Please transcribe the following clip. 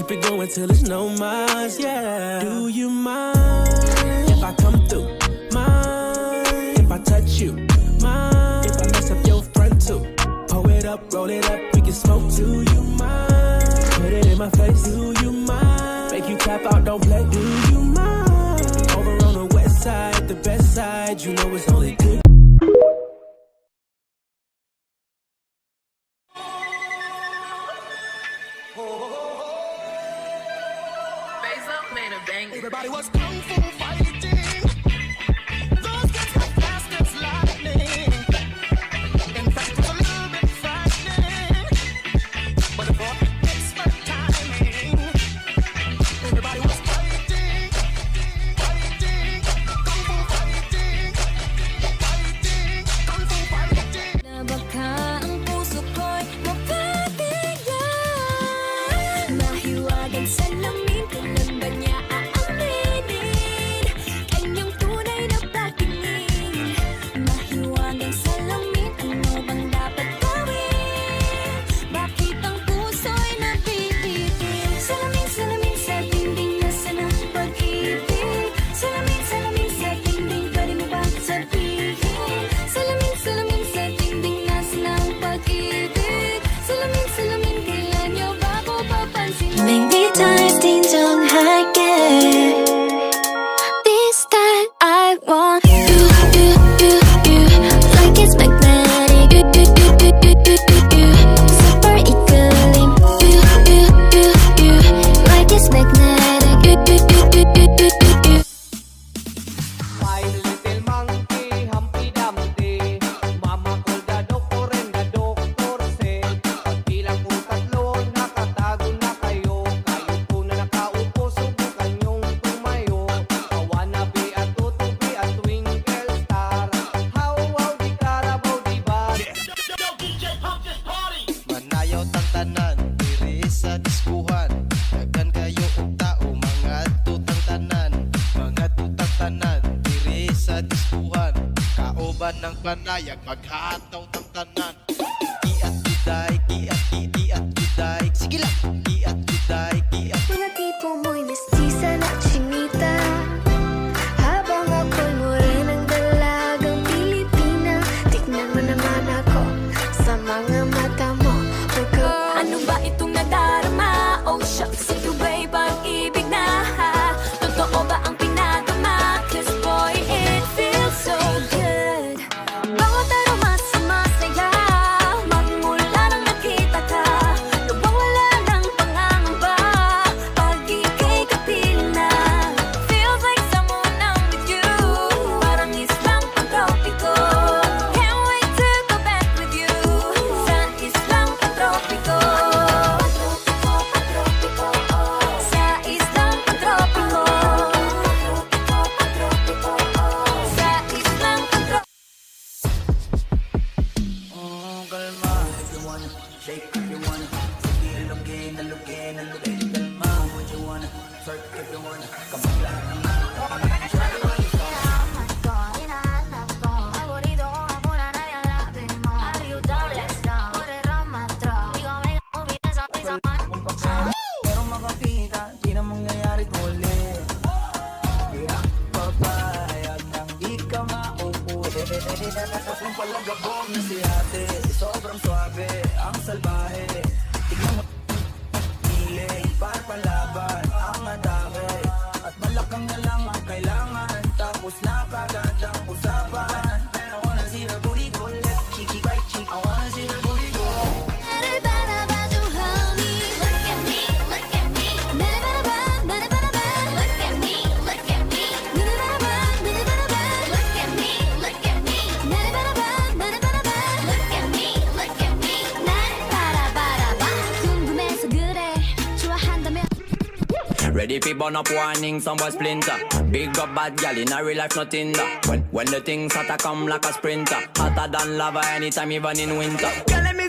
keep it going till there's no minds, yeah. Do you mind if I come through? Mind if I touch you? Mind if I mess up your front too? Pull it up, roll it up, we can smoke. Do you mind? Put it in my face. Do you mind? Make you tap out, don't play. Do you mind? Over on the west side, the best side, you know it's only good. Everybody was kung fu fighting. Those kids were fast as lightning. In fact, it was a little bit frightening. But it brought expert timing. Everybody was fighting, fighting, kung fu fighting, fighting, kung fu fighting. Na baka ang puso ko'y mapabigla. Mahiwagan sa lamin, kailan ba niya aaminin? Kanyang tunay na patingin. Mahiwagan sa lamin, ano bang dapat gawin? Bakit ang puso'y napipitin? Salamin, salamin sa dingding, nasaan ang pag-ibig? Salamin, salamin sa dingding, pwede mo ba sabihin? Salamin, salamin sa dingding, nasaan ang pag-ibig? Salamin, salamin, kailan niyo ba ko papansinin? Maybe tayo tin정할게. This time I want you, like it's magnetic. Super 이끌림. Like it's magnetic. My little monkey, Humpty Dumpty. Mama called the doctor and the doctor said, pagbilang po tatlo, nakatago na kayo. Kayo po na nakaupo, subukan yung tumayo. I wanna be a tutubi, a twinkle star. How, di karabaw, di ba? Manayaw tang tanan, diri sa diskuhan. Daghan kayo og tao, mga tutang tanan. Mga tutang tanan, diri sa diskuhan. Kaoban ng panayag, maghataw tang tanan. Iat juday, iat juday. Sige lang, iat juday, iat. Mga tipo mo'y mestiza na chinita, habang ako'y morenang dalagang Pilipina. Tignan mo naman ako sa mga mata mo. Ano ba itong nadarama? Oh shucks, ito ba'y pag-ibig na? Totoo ba ang pinagama? 'Cause boy, it feels so good. Bawat aroma sumasaya, magmula nang nakita ka. Nawawala ng pangangamba, pag ika'y kapiling na. Feels like someone I'm with you, parang islang pantropiko. Can't wait to go back with you, sa islang pantropiko. Sa islang pantropiko. Sa islang pantropiko. Kalma, if you wanna shake, if you wanna sige, alugin, kalma, what you wanna twerk, if you wanna come on. Pero makakita, di na mangyayari ulit. Kaya papayag nang di ka mauuli. Yung palagabog na si ate, sobrang swabe, ang salbahe. Tignan mo, piling, para palaban, ang atake. At malakang na lang ang kailangan, tapos na kagad ang usapan. And I wanna see the booty go left, cheeky right cheek. I wanna see the booty go. 나를 바라봐줘 honey. Look at me, look at me. 나를 바라봐, 나를 바라봐. Look at me, look at me. 나를 바라봐, 나를 바라봐. Look at me, look at me. 나를 바라봐, 나를 바라봐. Look at me, look at me. 나를 바라봐라봐. 궁금해서 그래. 좋아한다면. Ready fi burn up warning, some boy splinter. Big up bad gal in a real life, nothing that. When the things hotter come like a sprinter, hotter than lava anytime, even in winter. Girl, let me